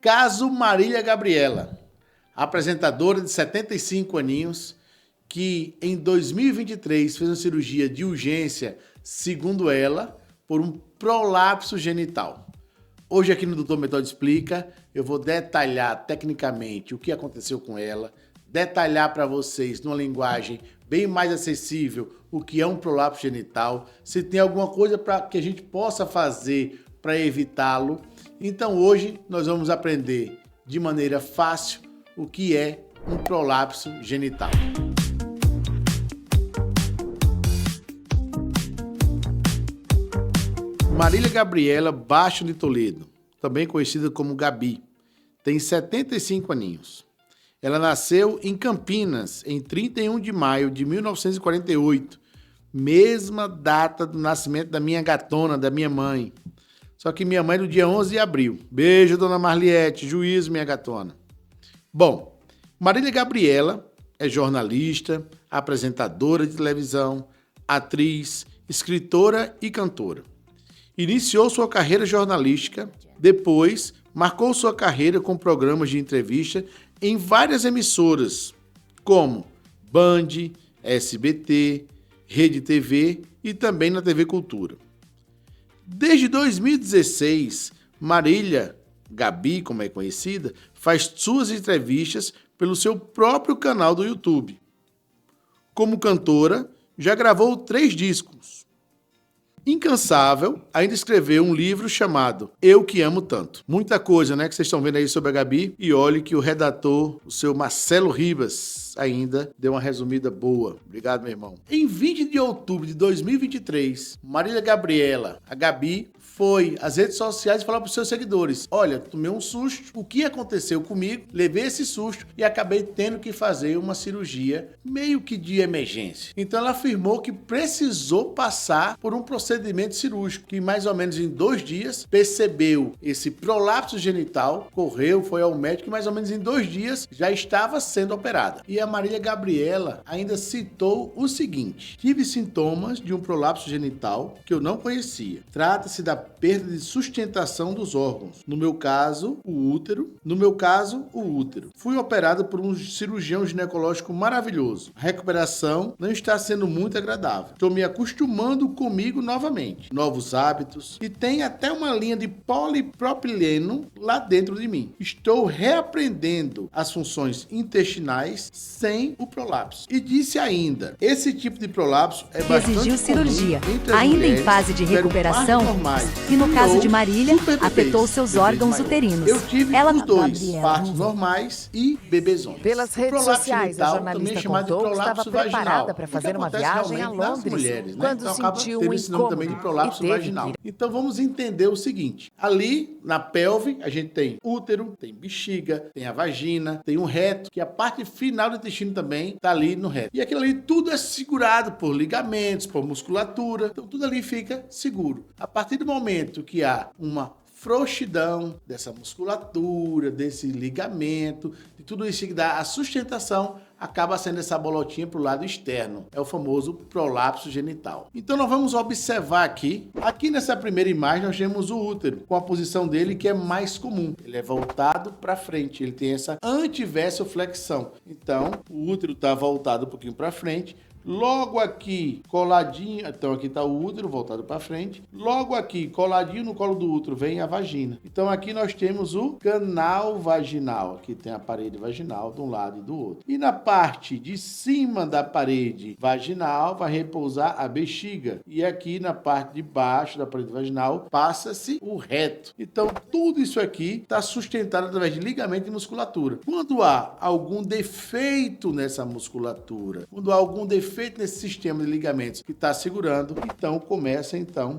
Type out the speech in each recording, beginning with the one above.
Caso Marília Gabriela, apresentadora de 75 aninhos, que em 2023 fez uma cirurgia de urgência, segundo ela, por um prolapso genital. Hoje aqui no Dr. Metódio Explica, eu vou detalhar tecnicamente o que aconteceu com ela, detalhar para vocês numa linguagem bem mais acessível o que é um prolapso genital, se tem alguma coisa para que a gente possa fazer para evitá-lo. Então hoje nós vamos aprender de maneira fácil o que é um prolapso genital. Marília Gabriela Baixo de Toledo, também conhecida como Gabi, tem 75 aninhos. Ela nasceu em Campinas em 31 de maio de 1948, mesma data do nascimento da minha gatona, da minha mãe. Só que minha mãe é do dia 11 de abril. Beijo, dona Marliette, juízo, minha gatona. Bom, Marília Gabriela é jornalista, apresentadora de televisão, atriz, escritora e cantora. Iniciou sua carreira jornalística, depois marcou sua carreira com programas de entrevista em várias emissoras, como Band, SBT, Rede TV e também na TV Cultura. Desde 2016, Marília, Gabi, como é conhecida, faz suas entrevistas pelo seu próprio canal do YouTube. Como cantora, já gravou 3 discos. Incansável, ainda escreveu um livro chamado Eu Que Amo Tanto. Muita coisa, né, que vocês estão vendo aí sobre a Gabi. E olhe que o redator, o seu Marcelo Ribas, ainda deu uma resumida boa. Obrigado, meu irmão. Em 20 de outubro de 2023, Marília Gabriela, a Gabi, foi às redes sociais e falou para os seus seguidores: olha, tomei um susto, o que aconteceu comigo? Levei esse susto e acabei tendo que fazer uma cirurgia meio que de emergência. Então ela afirmou que precisou passar por um procedimento cirúrgico, que mais ou menos em 2 dias percebeu esse prolapso genital, correu, foi ao médico e mais ou menos em 2 dias já estava sendo operada. E a Marília Gabriela ainda citou o seguinte: tive sintomas de um prolapso genital que eu não conhecia. Trata-se da perda de sustentação dos órgãos. No meu caso, o útero. Fui operado por um cirurgião ginecológico maravilhoso. A recuperação não está sendo muito agradável. Estou me acostumando comigo novamente. Novos hábitos. E tem até uma linha de polipropileno lá dentro de mim. Estou reaprendendo as funções intestinais sem o prolapso. E disse ainda: esse tipo de prolapso é bastante exigiu cirurgia. comum entre as Ainda mulheres em fase de que tiveram recuperação, partos normais. e no caso de Marília, Super bebês, afetou seus bebês órgãos maiores. uterinos. Eu tive Ela, os dois, Gabriela, partos normais e bebezões. Pelas O redes prolapso sociais, a genital também é jornalista chamado de contou que prolapso estava preparada vaginal, para o que fazer uma acontece viagem a realmente nas Londres, mulheres, né? quando Então acaba sentiu tendo um esse nome também de incômodo prolapso e teve vaginal. que ir. Então vamos entender o seguinte: ali na pelve a gente tem útero, tem bexiga, tem a vagina, tem um reto, que a parte final do intestino também está ali no reto. E aquilo ali tudo é segurado por ligamentos, por musculatura, então tudo ali fica seguro. A partir do momento que há uma frouxidão dessa musculatura, desse ligamento, de tudo isso que dá a sustentação, acaba sendo essa bolotinha para o lado externo. É o famoso prolapso genital. Então nós vamos observar aqui nessa primeira imagem nós temos o útero, com a posição dele que é mais comum. Ele é voltado para frente, ele tem essa antiversioflexão. Então o útero está voltado um pouquinho para frente. Logo aqui, coladinho, então aqui está o útero voltado para frente. Logo aqui, coladinho no colo do útero, vem a vagina. Então aqui nós temos o canal vaginal. Aqui tem a parede vaginal de um lado e do outro. E na parte de cima da parede vaginal vai repousar a bexiga. E aqui na parte de baixo da parede vaginal passa-se o reto. Então tudo isso aqui está sustentado através de ligamento e musculatura. Quando há algum defeito nessa musculatura, quando há algum defeito nesse sistema de ligamentos que está segurando, então começa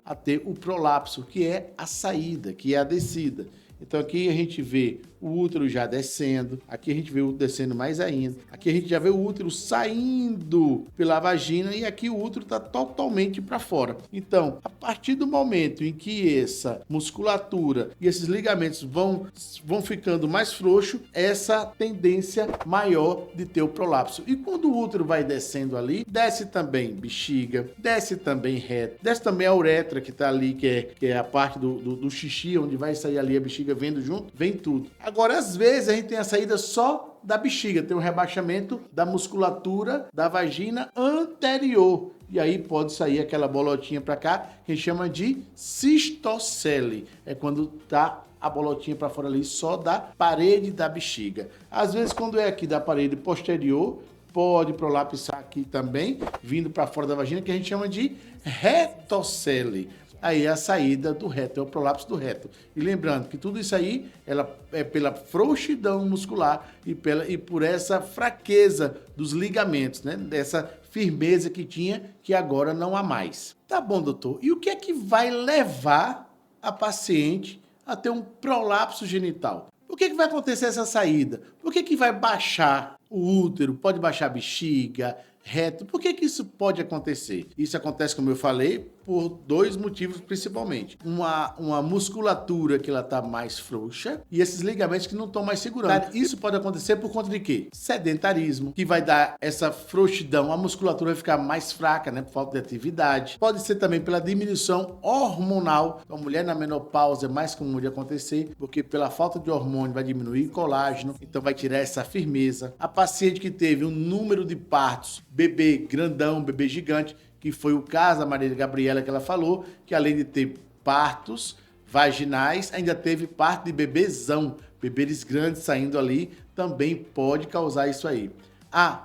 a ter o prolapso, que é a saída, que é a descida. Então aqui a gente vê o útero já descendo, aqui a gente vê o útero descendo mais ainda, aqui a gente já vê o útero saindo pela vagina e aqui o útero está totalmente para fora. Então, a partir do momento em que essa musculatura e esses ligamentos vão ficando mais frouxos, essa tendência maior de ter o prolapso. E quando o útero vai descendo ali, desce também bexiga, desce também reto, desce também a uretra que está ali, que é a parte do xixi, onde vai sair ali a bexiga bexiga vendo junto, vem tudo. Agora, às vezes, a gente tem a saída só da bexiga, tem um rebaixamento da musculatura da vagina anterior. E aí pode sair aquela bolotinha para cá, que a gente chama de cistocele. É quando tá a bolotinha para fora ali só da parede da bexiga. Às vezes, quando é aqui da parede posterior, pode prolapsar aqui também, vindo para fora da vagina, que a gente chama de retocele. Aí é a saída do reto, é o prolapso do reto. E lembrando que tudo isso aí ela é pela frouxidão muscular e por essa fraqueza dos ligamentos, né? Dessa firmeza que tinha, que agora não há mais. Tá bom, doutor. E o que é que vai levar a paciente a ter um prolapso genital? Por que vai acontecer essa saída? Por que vai baixar o útero? Pode baixar a bexiga, reto? Por que isso pode acontecer? Isso acontece, como eu falei, por dois motivos principalmente. Uma musculatura que ela está mais frouxa e esses ligamentos que não estão mais segurando. Isso pode acontecer por conta de quê? Sedentarismo, que vai dar essa frouxidão, a musculatura vai ficar mais fraca, né, por falta de atividade. Pode ser também pela diminuição hormonal. A mulher na menopausa é mais comum de acontecer, porque pela falta de hormônio vai diminuir o colágeno, então vai tirar essa firmeza. A paciente que teve um número de partos, bebê grandão, bebê gigante, que foi o caso da Maria Gabriela que ela falou, que além de ter partos vaginais, ainda teve parto de bebezão, bebês grandes saindo ali, também pode causar isso aí. A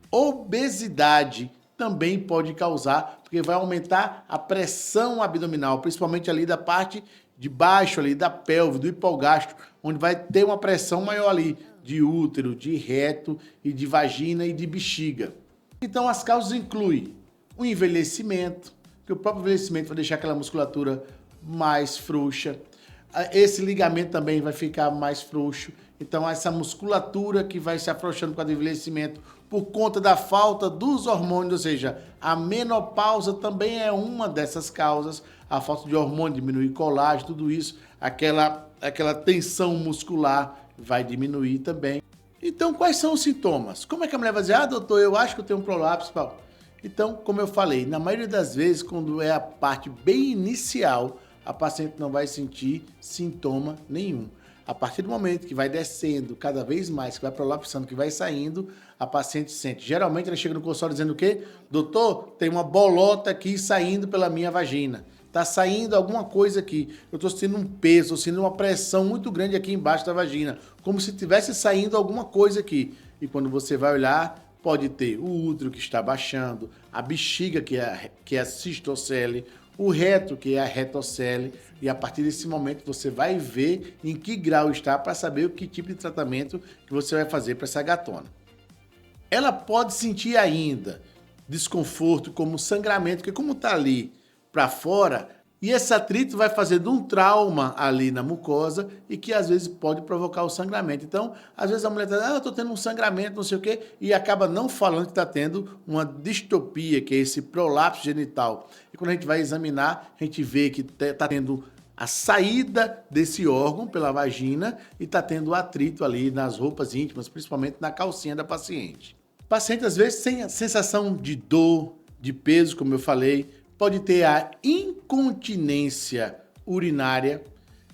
obesidade também pode causar, porque vai aumentar a pressão abdominal, principalmente ali da parte de baixo ali da pelve, do hipogastro, onde vai ter uma pressão maior ali de útero, de reto e de vagina e de bexiga. Então as causas incluem o envelhecimento, que o próprio envelhecimento vai deixar aquela musculatura mais frouxa. Esse ligamento também vai ficar mais frouxo. Então essa musculatura que vai se afrouxando por causa do envelhecimento por conta da falta dos hormônios, ou seja, a menopausa também é uma dessas causas. A falta de hormônio diminui colágeno, tudo isso, aquela tensão muscular vai diminuir também. Então, quais são os sintomas? Como é que a mulher vai dizer, doutor, eu acho que eu tenho um prolapso? Então, como eu falei, na maioria das vezes, quando é a parte bem inicial, a paciente não vai sentir sintoma nenhum. A partir do momento que vai descendo cada vez mais, que vai prolapsando, que vai saindo, a paciente sente. Geralmente ela chega no consultório dizendo o quê? Doutor, tem uma bolota aqui saindo pela minha vagina. Tá saindo alguma coisa aqui. Eu tô sentindo um peso, tô sentindo uma pressão muito grande aqui embaixo da vagina. Como se tivesse saindo alguma coisa aqui. E quando você vai olhar, pode ter o útero que está baixando, a bexiga que é a cistocele, o reto que é a retocele, e a partir desse momento você vai ver em que grau está para saber o que tipo de tratamento que você vai fazer para essa gatona. Ela pode sentir ainda desconforto como sangramento, porque como está ali para fora, e esse atrito vai fazer um trauma ali na mucosa e que às vezes pode provocar o sangramento. Então, às vezes a mulher está dizendo, eu estou tendo um sangramento, não sei o quê, e acaba não falando que está tendo uma distopia, que é esse prolapso genital. E quando a gente vai examinar, a gente vê que está tendo a saída desse órgão pela vagina e está tendo atrito ali nas roupas íntimas, principalmente na calcinha da paciente. O paciente, às vezes, tem a sensação de dor, de peso, como eu falei, pode ter a incontinência urinária.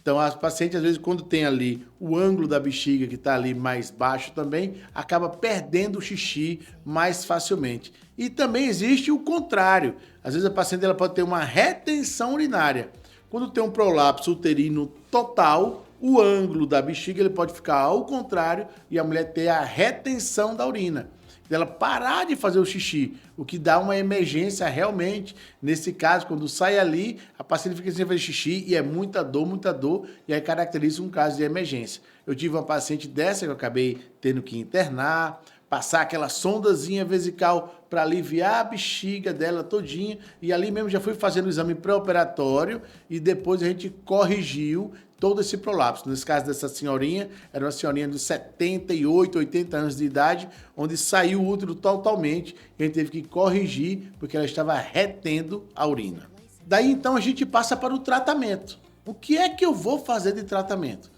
Então, as pacientes, às vezes, quando tem ali o ângulo da bexiga que está ali mais baixo também, acaba perdendo o xixi mais facilmente. E também existe o contrário. Às vezes, a paciente ela pode ter uma retenção urinária. Quando tem um prolapso uterino total, o ângulo da bexiga ele pode ficar ao contrário e a mulher ter a retenção da urina. Dela parar de fazer o xixi, o que dá uma emergência realmente. Nesse caso, quando sai ali, a paciente fica sem fazer xixi e é muita dor, e aí caracteriza um caso de emergência. Eu tive uma paciente dessa que eu acabei tendo que internar, passar aquela sondazinha vesical para aliviar a bexiga dela todinha, e ali mesmo já fui fazendo o exame pré-operatório e depois a gente corrigiu todo esse prolapso. Nesse caso dessa senhorinha, era uma senhorinha de 78, 80 anos de idade, onde saiu o útero totalmente e a gente teve que corrigir porque ela estava retendo a urina. Daí então a gente passa para o tratamento. O que é que eu vou fazer de tratamento?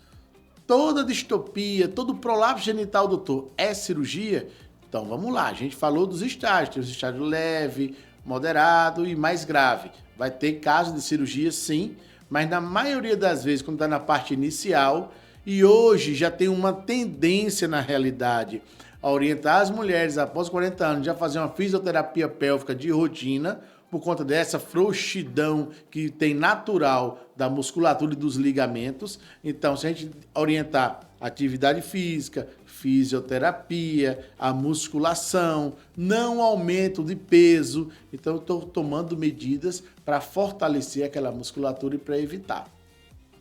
Toda distopia, todo prolapso genital, doutor, é cirurgia? Então vamos lá, a gente falou dos estágios, tem os estágios leve, moderado e mais grave. Vai ter caso de cirurgia sim, mas na maioria das vezes, quando está na parte inicial, e hoje já tem uma tendência na realidade a orientar as mulheres após 40 anos já fazer uma fisioterapia pélvica de rotina, por conta dessa frouxidão que tem natural da musculatura e dos ligamentos. Então, se a gente orientar atividade física, fisioterapia, a musculação, não aumento de peso, então eu estou tomando medidas para fortalecer aquela musculatura e para evitar.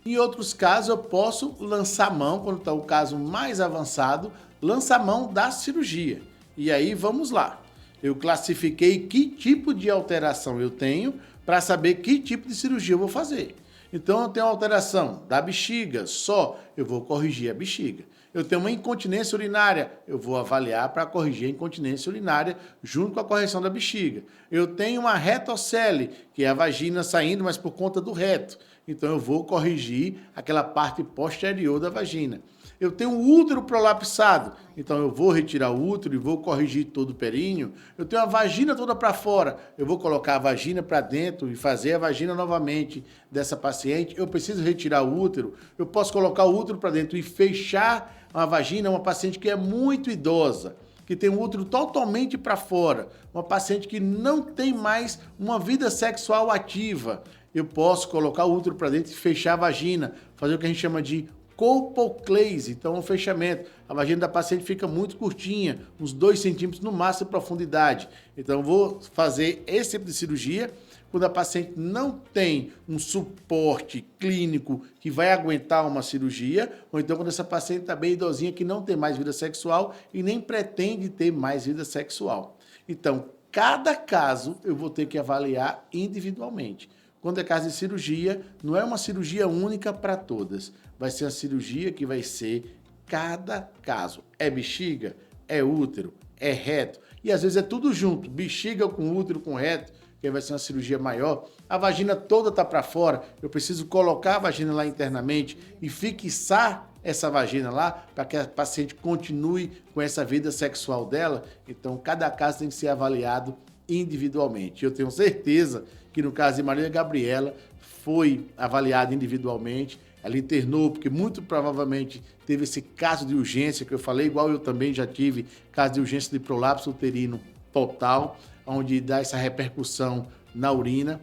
Em outros casos, eu posso lançar mão, quando está o caso mais avançado, lançar mão da cirurgia. E aí, vamos lá. Eu classifiquei que tipo de alteração eu tenho para saber que tipo de cirurgia eu vou fazer. Então, eu tenho uma alteração da bexiga só, eu vou corrigir a bexiga. Eu tenho uma incontinência urinária, eu vou avaliar para corrigir a incontinência urinária junto com a correção da bexiga. Eu tenho uma retocele, que é a vagina saindo, mas por conta do reto. Então, eu vou corrigir aquela parte posterior da vagina. Eu tenho um útero prolapsado, então eu vou retirar o útero e vou corrigir todo o períneo. Eu tenho a vagina toda para fora, eu vou colocar a vagina para dentro e fazer a vagina novamente dessa paciente. Eu preciso retirar o útero, eu posso colocar o útero para dentro e fechar a vagina, uma paciente que é muito idosa, que tem o útero totalmente para fora, uma paciente que não tem mais uma vida sexual ativa. Eu posso colocar o útero para dentro e fechar a vagina, fazer o que a gente chama de colpoclase, então um fechamento. A vagina da paciente fica muito curtinha, uns 2 centímetros no máximo de profundidade. Então, eu vou fazer esse tipo de cirurgia quando a paciente não tem um suporte clínico que vai aguentar uma cirurgia, ou então quando essa paciente está bem idosinha, que não tem mais vida sexual e nem pretende ter mais vida sexual. Então, cada caso eu vou ter que avaliar individualmente. Quando é caso de cirurgia, não é uma cirurgia única para todas. Vai ser uma cirurgia que vai ser cada caso. É bexiga, é útero, é reto. E às vezes é tudo junto, bexiga com útero, com reto, que vai ser uma cirurgia maior. A vagina toda está para fora, eu preciso colocar a vagina lá internamente e fixar essa vagina lá para que a paciente continue com essa vida sexual dela. Então, cada caso tem que ser avaliado individualmente. Eu tenho certeza que no caso de Marília Gabriela foi avaliada individualmente, ela internou porque muito provavelmente teve esse caso de urgência que eu falei, igual eu também já tive caso de urgência de prolapso uterino total, onde dá essa repercussão na urina.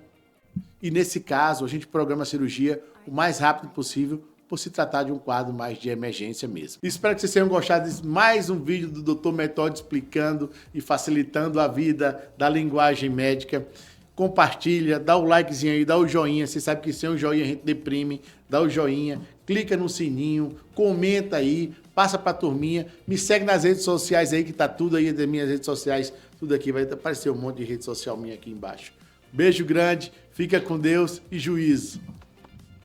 E nesse caso a gente programa a cirurgia o mais rápido possível, por se tratar de um quadro mais de emergência mesmo. Espero que vocês tenham gostado de mais um vídeo do Dr. Metódio explicando e facilitando a vida da linguagem médica. Compartilha, dá o likezinho aí, dá o joinha. Você sabe que sem o joinha a gente deprime. Dá o joinha, clica no sininho, comenta aí, passa pra turminha. Me segue nas redes sociais aí, que tá tudo aí das minhas redes sociais. Tudo aqui, vai aparecer um monte de rede social minha aqui embaixo. Beijo grande, fica com Deus e juízo.